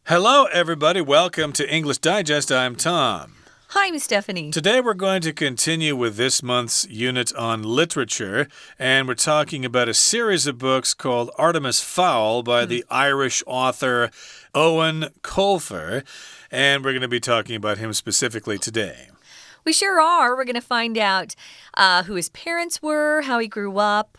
Hello, everybody. Welcome to English Digest. I'm Tom. Hi, I'm Stephanie. Today we're going to continue with this month's unit on literature, and we're talking about a series of books called Artemis Fowl by the Irish author Owen Colfer, and we're going to be talking about him specifically today. We sure are. We're going to find out who his parents were, how he grew up,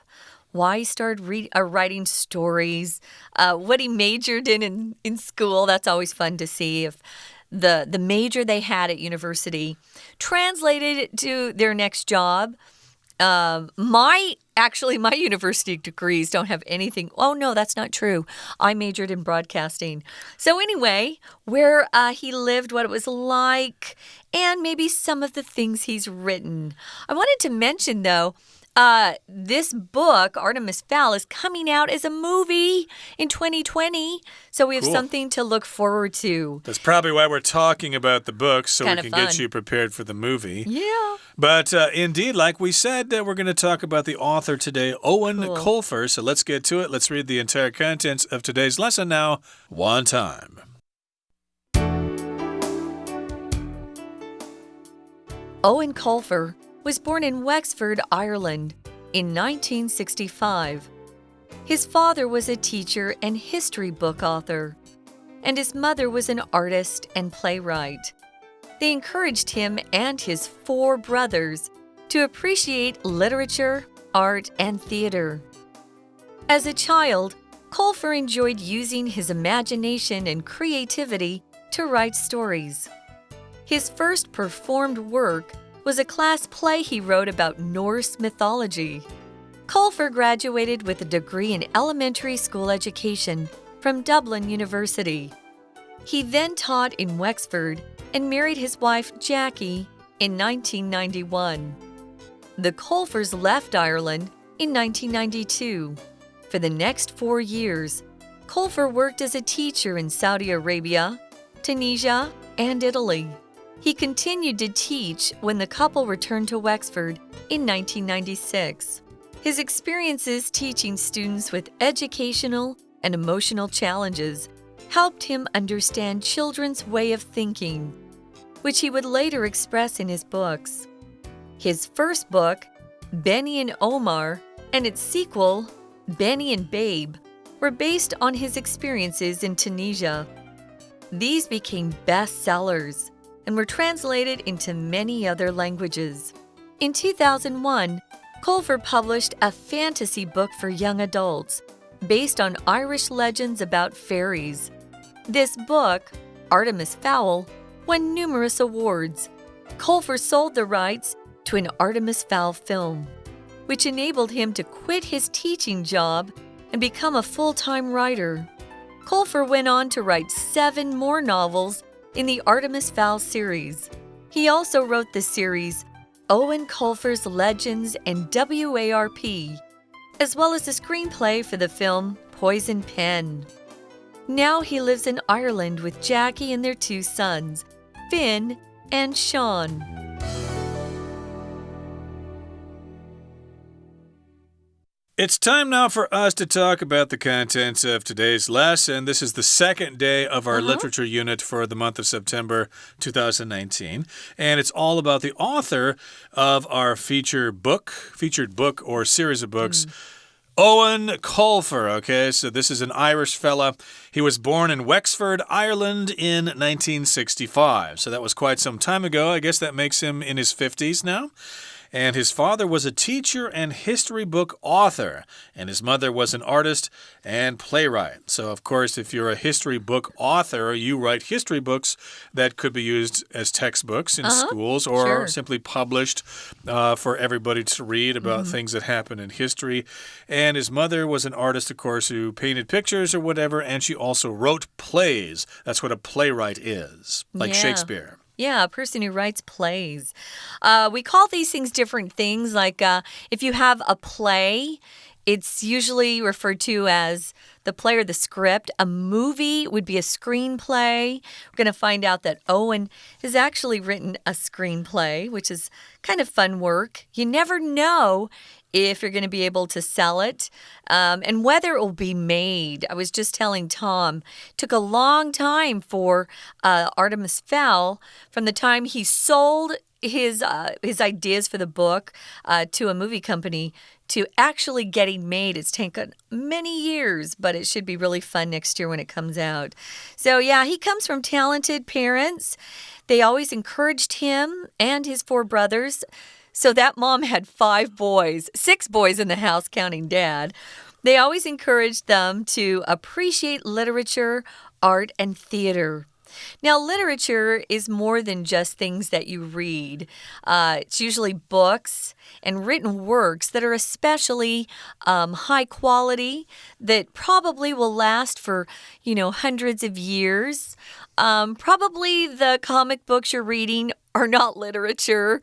why he started writing stories, what he majored in school. That's always fun to see if the major they had at university translated to their next job. My university degrees don't have anything. Oh, no, that's not true. I majored in broadcasting. So anyway, where he lived, what it was like, and maybe some of the things he's written. I wanted to mention, though, this book, Artemis Fowl, is coming out as a movie in 2020. So we have something to look forward to. That's probably why we're talking about the book, so kind we can get you prepared for the movie. Yeah. But indeed, like we said, we're going to talk about the author today, Owen Colfer. So let's get to it. Let's read the entire contents of today's lesson now, one time. Owen Colfer was born in Wexford, Ireland, in 1965. His father was a teacher and history book author, and his mother was an artist and playwright. They encouraged him and his 4 brothers to appreciate literature, art, and theater. As a child, Colfer enjoyed using his imagination and creativity to write stories. His first performed work was a class play he wrote about Norse mythology. Colfer graduated with a degree in elementary school education from Dublin University. He then taught in Wexford and married his wife Jackie in 1991. The Colfers left Ireland in 1992. For the next 4 years, Colfer worked as a teacher in Saudi Arabia, Tunisia, and Italy. He continued to teach when the couple returned to Wexford in 1996. His experiences teaching students with educational and emotional challenges helped him understand children's way of thinking, which he would later express in his books. His first book, Benny and Omar, and its sequel, Benny and Babe, were based on his experiences in Tunisia. These became bestsellers and were translated into many other languages. In 2001, Colfer published a fantasy book for young adults based on Irish legends about fairies. This book, Artemis Fowl, won numerous awards. Colfer sold the rights to an Artemis Fowl film, which enabled him to quit his teaching job and become a full-time writer. Colfer went on to write 7 more novels in the Artemis Fowl series. He also wrote the series Owen Colfer's Legends and WARP, as well as a screenplay for the film Poison Pen. Now he lives in Ireland with Jackie and their 2 sons, Finn and Sean. It's time now for us to talk about the contents of today's lesson. This is the second day of our literature unit for the month of September 2019. And it's all about the author of our featured book or series of books, Owen Colfer. Okay, so this is an Irish fella. He was born in Wexford, Ireland in 1965. So that was quite some time ago. I guess that makes him in his 50s now. And his father was a teacher and history book author, and his mother was an artist and playwright. So, of course, if you're a history book author, you write history books that could be used as textbooks in schools or simply published for everybody to read about things that happen in history. And his mother was an artist, of course, who painted pictures or whatever, and she also wrote plays. That's what a playwright is, like Shakespeare. Yeah, a person who writes plays. We call these things different things. Like if you have a play, it's usually referred to as the play or the script. A movie would be a screenplay. We're going to find out that Owen has actually written a screenplay, which is kind of fun work. You never know if you're going to be able to sell it, and whether it will be made. I was just telling Tom, it took a long time for Artemis Fowl, from the time he sold his ideas for the book to a movie company to actually getting made. It's taken many years, but it should be really fun next year when it comes out. So yeah, he comes from talented parents. They always encouraged him and his 4 brothers. So that mom had 5 boys, 6 boys in the house, counting Dad. They always encouraged them to appreciate literature, art, and theater. Now, literature is more than just things that you read. It's usually books and written works that are especially high quality, that probably will last for, hundreds of years. Probably the comic books you're reading are not literature.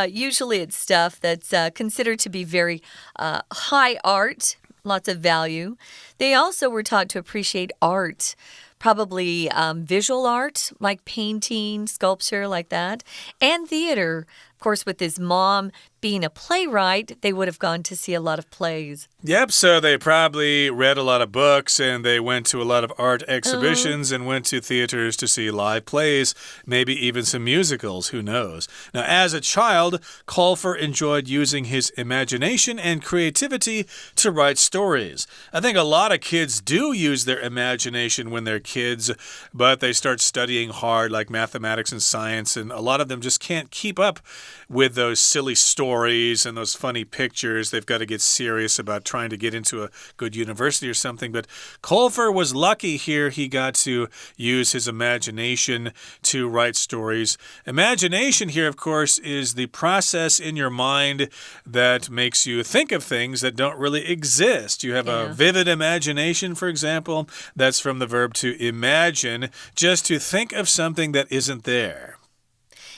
Usually it's stuff that's considered to be very high art, lots of value. They also were taught to appreciate art. Probably visual art, like painting, sculpture, like that, and theater. Of course, with his mom being a playwright, they would have gone to see a lot of plays. Yep, so they probably read a lot of books, and they went to a lot of art exhibitions and went to theaters to see live plays, maybe even some musicals, who knows. Now, as a child, Colfer enjoyed using his imagination and creativity to write stories. I think a lot of kids do use their imagination when they're kids, but they start studying hard, like mathematics and science, and a lot of them just can't keep up with those silly stories and those funny pictures. They've got to get serious about trying to get into a good university or something. But Colfer was lucky here. He got to use his imagination to write stories. Imagination here, of course, is the process in your mind that makes you think of things that don't really exist. You have a vivid imagination, for example. That's from the verb to imagine, just to think of something that isn't there.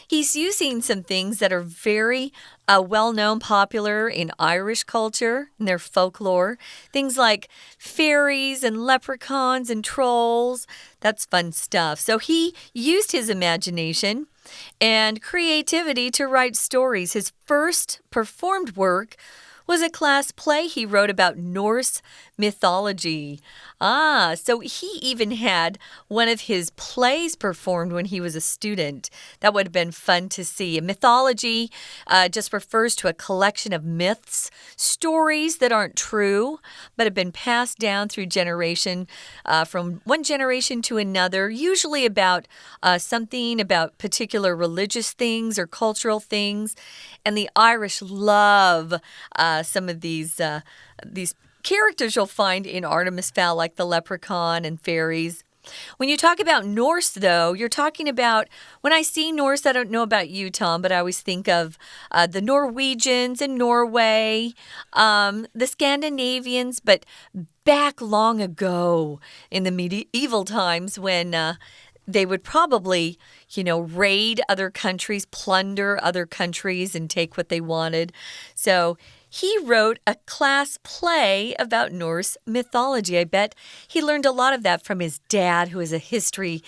He's using some things that are very well-known, popular in Irish culture, in their folklore. Things like fairies and leprechauns and trolls. That's fun stuff. So he used his imagination and creativity to write stories. His first performed work was a class play he wrote about Norse mythology. So he even had one of his plays performed when he was a student. That would have been fun to see. Mythology just refers to a collection of myths, stories that aren't true, but have been passed down through generation, from one generation to another, usually about something about particular religious things or cultural things. And the Irish love some of these characters you'll find in Artemis Fowl, like the leprechaun and fairies. When you talk about Norse, though, you're talking about, when I see Norse, I don't know about you, Tom, but I always think of the Norwegians in Norway, the Scandinavians, but back long ago in the medieval times when they would probably, raid other countries, plunder other countries, and take what they wanted. So he wrote a class play about Norse mythology. I bet he learned a lot of that from his dad, who is a history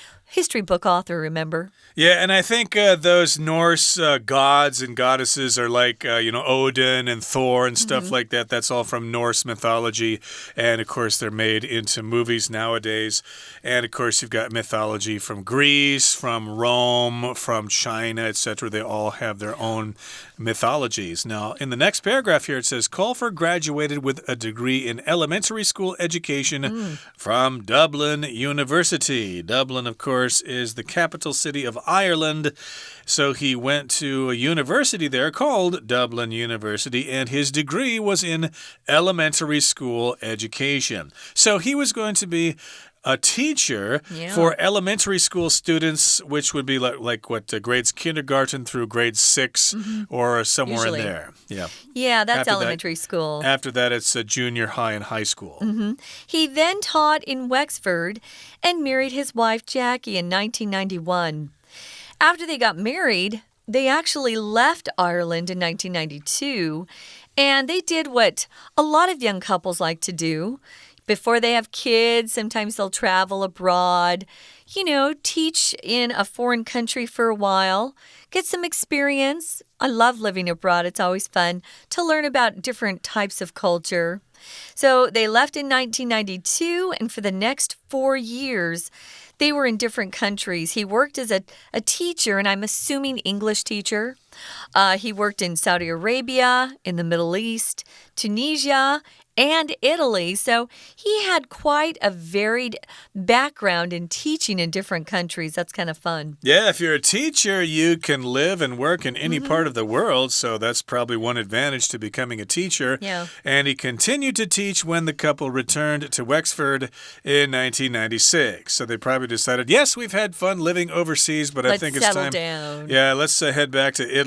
book author, remember? Yeah, and I think those Norse gods and goddesses are like, Odin and Thor and stuff like that. That's all from Norse mythology. And, of course, they're made into movies nowadays. And, of course, you've got mythology from Greece, from Rome, from China, etc. They all have their own mythologies. Now, in the next paragraph here, it says, Colfer graduated with a degree in elementary school education from Dublin University. Dublin, of course, is the capital city of Ireland. So he went to a university there called Dublin University, and his degree was in elementary school education. So he was going to be a teacher for elementary school students, which would be like what, grades kindergarten through grade 6 or somewhere Usually. in there. Yeah, that's elementary school. After that, it's a junior high and high school. He then taught in Wexford and married his wife Jackie in 1991. After they got married, they actually left Ireland in 1992, and they did what a lot of young couples like to do. before they have kids, sometimes they'll travel abroad, teach in a foreign country for a while, get some experience. I love living abroad. It's always fun to learn about different types of culture. So they left in 1992, and for the next 4 years, they were in different countries. He worked as a teacher, and I'm assuming English teacher. He worked in Saudi Arabia, in the Middle East, Tunisia, and Italy. So he had quite a varied background in teaching in different countries. That's kind of fun. Yeah, if you're a teacher, you can live and work in any part of the world. So that's probably one advantage to becoming a teacher. Yeah. And he continued to teach when the couple returned to Wexford in 1996. So they probably decided, yes, we've had fun living overseas, but I think it's time. Let's settle down. Yeah, let's head back to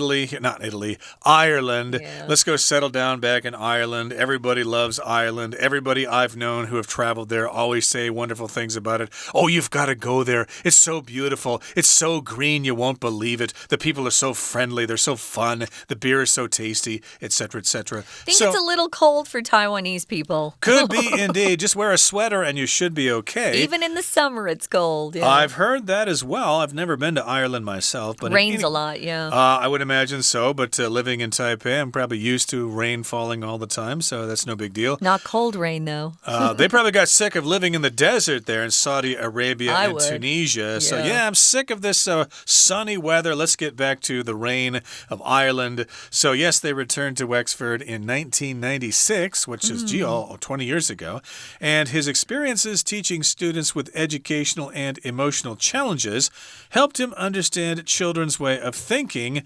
Ireland. Yeah. Let's go settle down back in Ireland. Everybody loves Ireland. Everybody I've known who have traveled there always say wonderful things about it. Oh, you've got to go there. It's so beautiful. It's so green, you won't believe it. The people are so friendly. They're so fun. The beer is so tasty, etc., etc. I think it's a little cold for Taiwanese people. Could be indeed. Just wear a sweater and you should be okay. Even in the summer, it's cold. Yeah. I've heard that as well. I've never been to Ireland myself. But Rains a lot, yeah. I would imagine so, but living in Taipei, I'm probably used to rain falling all the time, so that's no big deal. Not cold rain, though. They probably got sick of living in the desert there in Saudi Arabia and Tunisia. Yeah. So, yeah, I'm sick of this sunny weather. Let's get back to the rain of Ireland. So, yes, they returned to Wexford in 1996, which is, 20 years ago. And his experiences teaching students with educational and emotional challenges helped him understand children's way of thinking,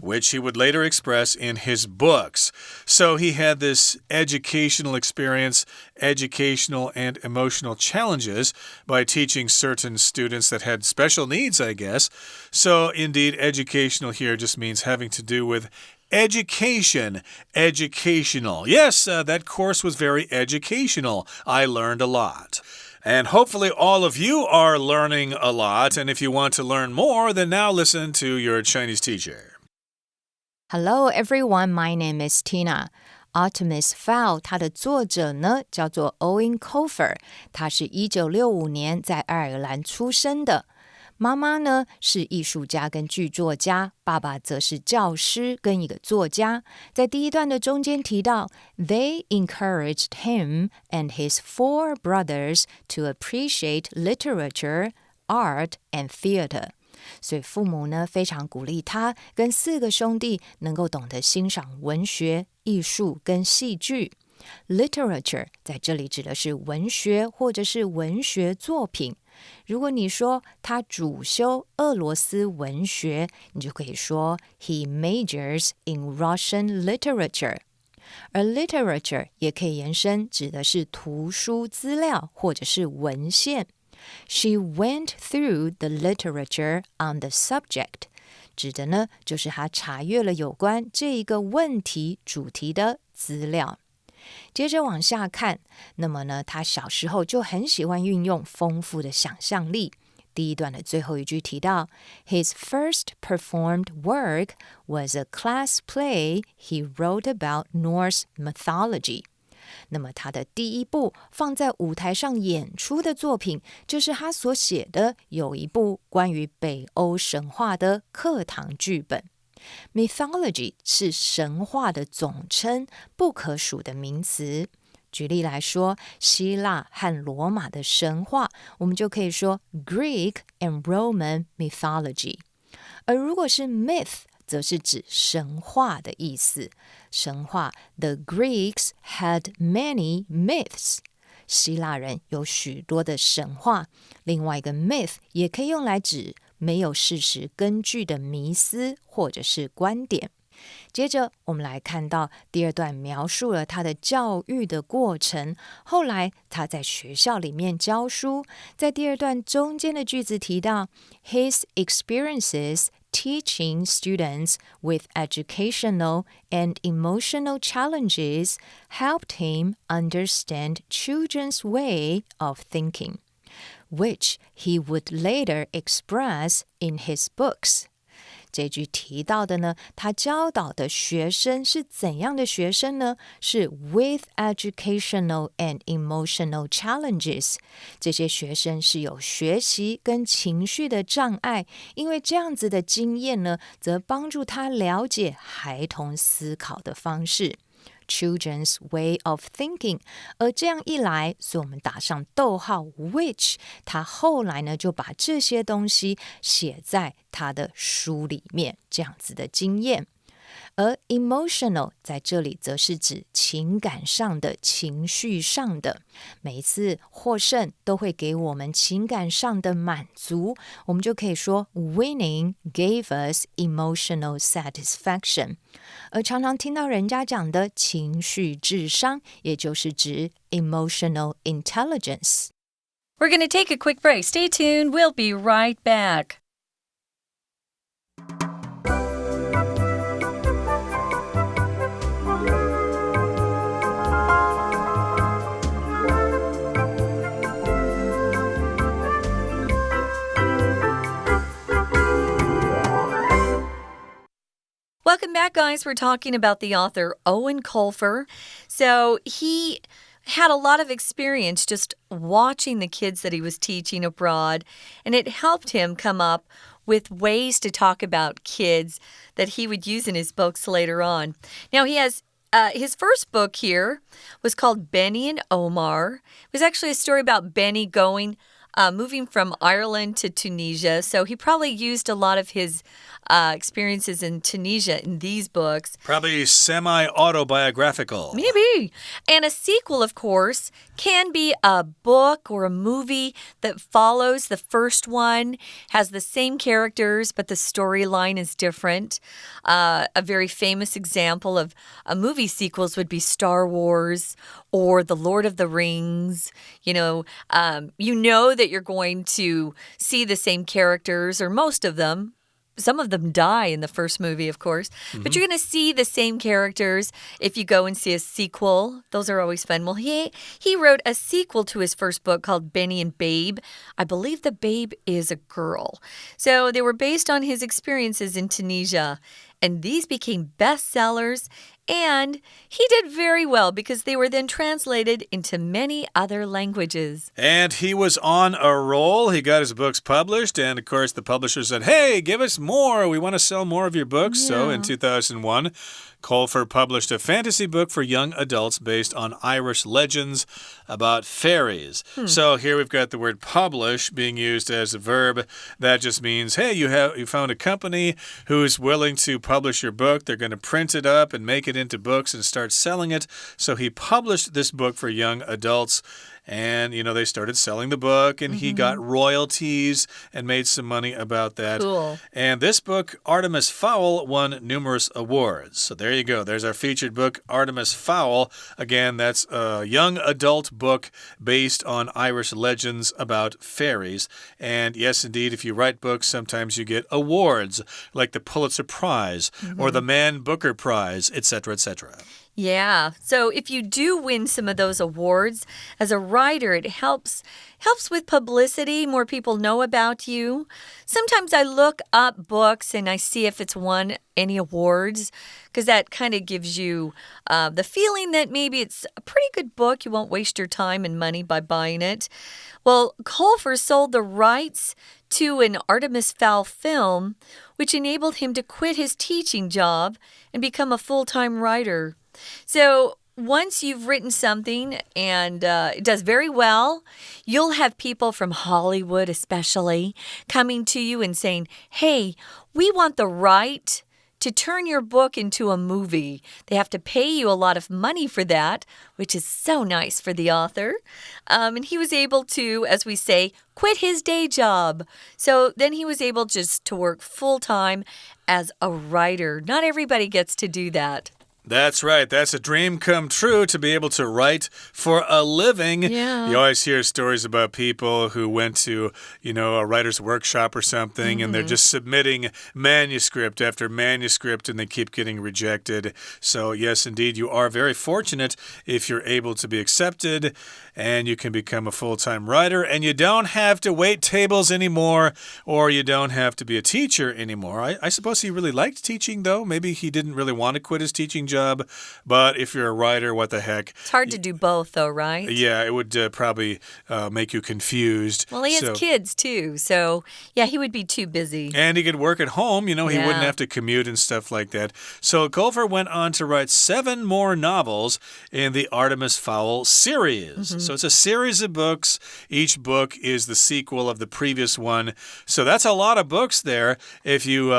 which he would later express in his books. So he had this educational experience, educational and emotional challenges by teaching certain students that had special needs, I guess. So indeed, educational here just means having to do with education, educational. Yes, that course was very educational. I learned a lot. And hopefully all of you are learning a lot. And if you want to learn more, then now listen to your Chinese teacher. Hello everyone, my name is Tina. Artemis Fowl 它的作者呢叫做 Owen Colfer， 他是1965年在爱尔兰出生的。妈妈呢是艺术家跟剧作家，爸爸则是教师跟一个作家。在第一段的中间提到 They encouraged him and his 4 brothers to appreciate literature, art, and theater. 所以父母呢非常鼓励他跟4个兄弟能够懂得欣赏文学、艺术跟戏剧。Literature 在这里指的是文学或者是文学作品。如果你说他主修俄罗斯文学，你就可以说 He majors in Russian literature。而 literature 也可以延伸，指的是图书资料或者是文献。She went through the literature on the subject， 指的呢就是她查阅了有关这一个问题主题的资料。接着往下看，那么呢，他小时候就很喜欢运用丰富的想象力。第一段的最后一句提到 His first performed work was a class play he wrote about Norse mythology。 那么他的第一部放在舞台上演出的作品，就是他所写的有一部关于北欧神话的课堂剧本。Mythology 是神话的总称，不可数的名词。举例来说，希腊和罗马的神话，我们就可以说 Greek and Roman mythology。而如果是 myth， 则是指神话的意思。神话 The Greeks had many myths。希腊人有许多的神话。另外一个 myth 也可以用来指没有事实根据的迷思或者是观点。接着我们来看到第二段描述了他的教育的过程，后来他在学校里面教书。在第二段中间的句子提到 His experiences teaching students with educational and emotional challenges helped him understand children's way of thinking, which he would later express in his books. 这句提到的呢，他教导的学生是怎样的学生呢？是 with educational and emotional challenges。这些学生是有学习跟情绪的障碍，因为这样子的经验呢，则帮助他了解孩童思考的方式。Children's way of thinking， 而这样一来，所以我们打上逗号 which， 他后来呢就把这些东西写在他的书里面，这样子的经验。而 emotional 在这里则是指情感上的、情绪上的。每一次获胜都会给我们情感上的满足，我们就可以说 winning gave us emotional satisfaction。而常常听到人家讲的情绪智商，也就是指 emotional intelligence。 We're going to take a quick break. Stay tuned. We'll be right back. Welcome back, guys. We're talking about the author Owen Colfer. So he had a lot of experience just watching the kids that he was teaching abroad, and it helped him come up with ways to talk about kids that he would use in his books later on. Now, he has his first book here was called Benny and Omar. It was actually a story about Benny moving from Ireland to Tunisia. So he probably used a lot of his experiences in Tunisia in these books. Probably semi-autobiographical. Maybe. And a sequel, of course, can be a book or a movie that follows the first one, has the same characters, but the storyline is different. A very famous example of a movie sequels would be Star Wars or The Lord of the Rings. You know that you're going to see the same characters, or most of them. Some of them die in the first movie, of course. But you're going to see the same characters if you go and see a sequel. Those are always fun. Well, he wrote a sequel to his first book called Benny and Babe. I believe the babe is a girl. So they were based on his experiences in Tunisia. And these became bestsellers, and he did very well because they were then translated into many other languages. And he was on a roll. He got his books published, and of course the publisher said, hey, give us more. We want to sell more of your books. Yeah. So in 2001, Colfer published a fantasy book for young adults based on Irish legends about fairies. So here we've got the word publish being used as a verb. That just means, hey, you found a company who's willing to publish your book. They're going to print it up and make it into books and start selling it. So he published this book for young adults. And, they started selling the book, and he got royalties and made some money about that. Cool. And this book, Artemis Fowl, won numerous awards. So there you go. There's our featured book, Artemis Fowl. Again, that's a young adult book based on Irish legends about fairies. And yes, indeed, if you write books, sometimes you get awards, like the Pulitzer Prize or the Man Booker Prize, etc., etc. Yeah, so if you do win some of those awards, as a writer, it helps with publicity. More people know about you. Sometimes I look up books and I see if it's won any awards, because that kind of gives you the feeling that maybe it's a pretty good book. You won't waste your time and money by buying it. Well, Colfer sold the rights to an Artemis Fowl film, which enabled him to quit his teaching job and become a full-time writer. So once you've written something and it does very well, you'll have people from Hollywood especially coming to you and saying, hey, we want the right to turn your book into a movie. They have to pay you a lot of money for that, which is so nice for the author. And he was able to, as we say, quit his day job. So then he was able just to work full-time as a writer. Not everybody gets to do that. That's right. That's a dream come true to be able to write for a living. Yeah. You always hear stories about people who went to, a writer's workshop or something, and they're just submitting manuscript after manuscript, and they keep getting rejected. So, yes, indeed, you are very fortunate if you're able to be accepted, and you can become a full-time writer, and you don't have to wait tables anymore, or you don't have to be a teacher anymore. I suppose he really liked teaching, though. Maybe he didn't really want to quit his teaching job, but if you're a writer, what the heck? It's hard to do both, though, right? Yeah, it would probably make you confused. Well, he has kids, too, so, yeah, he would be too busy. And he could work at home, he wouldn't have to commute and stuff like that. So Culver went on to write 7 more novels in the Artemis Fowl series. So it's a series of books. Each book is the sequel of the previous one. So that's a lot of books there. If you,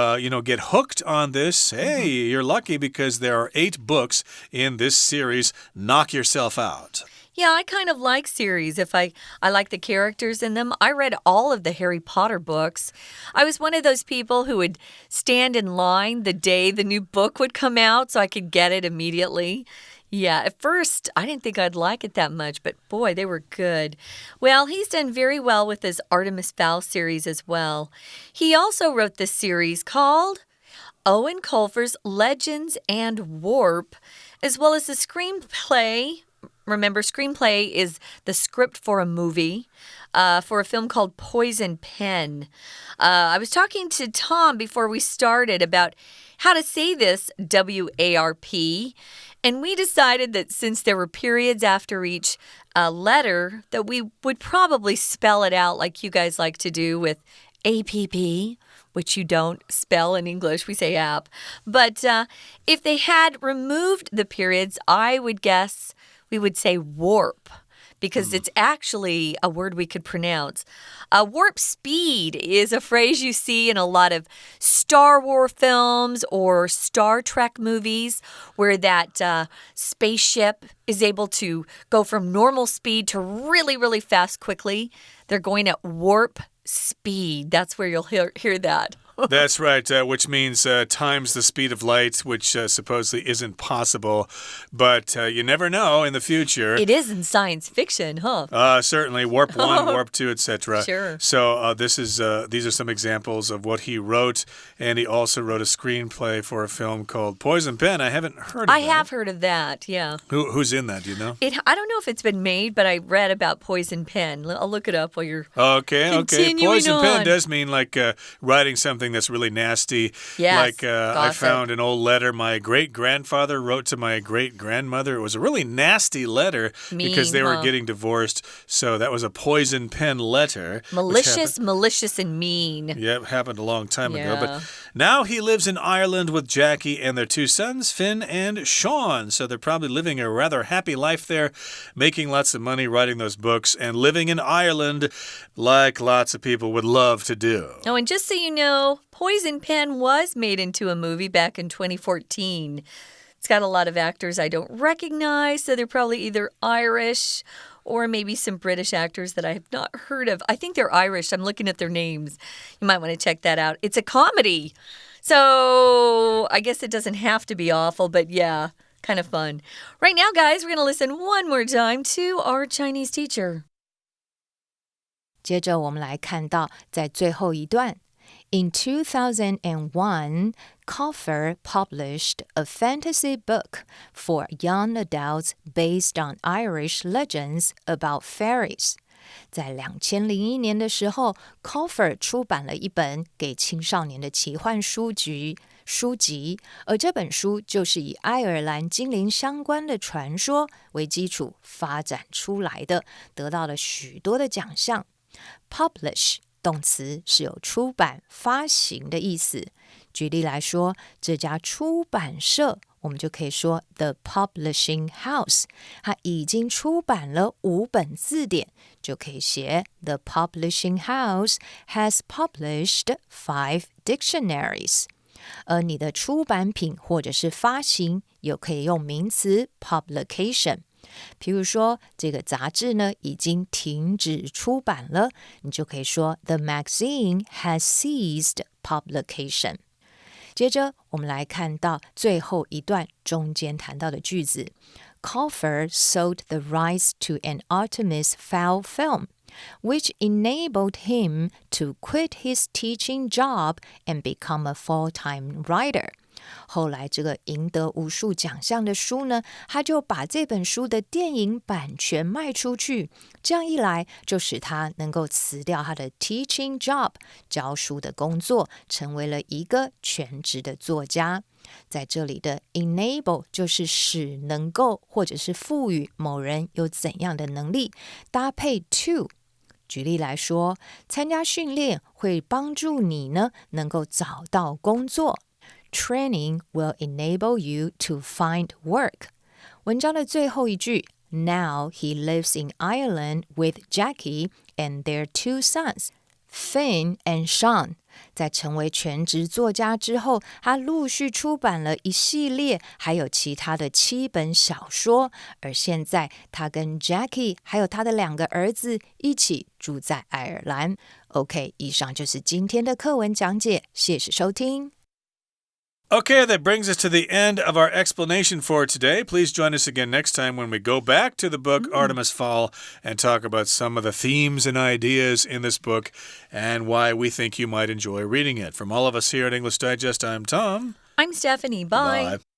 get hooked on this, hey, you're lucky because there are 8 books in this series. Knock yourself out. Yeah, I kind of like series. If I like the characters in them. I read all of the Harry Potter books. I was one of those people who would stand in line the day the new book would come out so I could get it immediately. Yeah, at first, I didn't think I'd like it that much, but boy, they were good. Well, he's done very well with his Artemis Fowl series as well. He also wrote this series called Owen Colfer's Legends and Warp, as well as the screenplay. Remember, screenplay is the script for a movie, for a film called Poison Pen. I was talking to Tom before we started about how to say this, W-A-R-P, and we decided that since there were periods after each letter, that we would probably spell it out like you guys like to do with A-P-P, which you don't spell in English. We say app. But if they had removed the periods, I would guess we would say warp, because it's actually a word we could pronounce. Warp speed is a phrase you see in a lot of Star Wars films or Star Trek movies, where that spaceship is able to go from normal speed to really, really fast quickly. They're going at warp speed. That's where you'll hear that. That's right, which means times the speed of light, which supposedly isn't possible. But you never know in the future. It is in science fiction, huh? Certainly. Warp 1, Warp 2, etc. Sure. So these are some examples of what he wrote. And he also wrote a screenplay for a film called Poison Pen. I haven't heard of that. I have heard of that, yeah. Who's in that, do you know? I don't know if it's been made, but I read about Poison Pen. I'll look it up while you're Okay. Poison Pen does mean like writing something that's really nasty. Yes, like I found an old letter my great-grandfather wrote to my great-grandmother. It was a really nasty letter because they were getting divorced. So that was a poison pen letter. Malicious and mean. Yeah, it happened a long time ago. But now he lives in Ireland with Jackie and their 2 sons, Finn and Sean. So they're probably living a rather happy life there, making lots of money, writing those books, and living in Ireland like lots of people would love to do. Oh, and just so you know, Poison Pen was made into a movie back in 2014. It's got a lot of actors I don't recognize, so they're probably either Irish or maybe some British actors that I have not heard of. I think they're Irish. I'm looking at their names. You might want to check that out. It's a comedy. So I guess it doesn't have to be awful, but yeah, kind of fun. Right now, guys, we're going to listen one more time to our Chinese teacher. 接着我们来看到在最后一段 In 2001, Colfer published a fantasy book for young adults based on Irish legends about fairies. 在2001年的时候 Colfer 出版了一本给青少年的奇幻书籍，而这本书就是以爱尔兰精灵相关的传说为基础发展出来的，得到了许多的奖项。Publish 动词是有出版、发行的意思。举例来说，这家出版社，我们就可以说 The Publishing House， 它已经出版了5本字典，就可以写 The Publishing House has published 5 dictionaries。而你的出版品或者是发行，又可以用名词 publication。譬如说这个杂志呢已经停止出版了，你就可以说 The magazine has ceased publication。接着我们来看到最后一段中间谈到的句子 Colfer sold the rights to an Artemis Fowl film, which enabled him to quit his teaching job and become a full-time writer.后来这个赢得无数奖项的书呢，他就把这本书的电影版权卖出去，这样一来就使他能够辞掉他的 teaching job 教书的工作，成为了一个全职的作家。在这里的 enable 就是使能够或者是赋予某人有怎样的能力，搭配 to举例来说，参加训练会帮助你呢能够找到工作Training will enable you to find work. 文章的最后一句 Now he lives in Ireland with Jackie and their 2 sons, Finn and Sean. 在成为全职作家之后，他陆续出版了一系列还有其他的7本小说，而现在他跟 Jackie 还有他的2个儿子一起住在爱尔兰。OK， 以上就是今天的课文讲解，谢谢收听。Okay, that brings us to the end of our explanation for today. Please join us again next time when we go back to the book Artemis Fowl and talk about some of the themes and ideas in this book and why we think you might enjoy reading it. From all of us here at English Digest, I'm Tom. I'm Stephanie. Bye. Bye.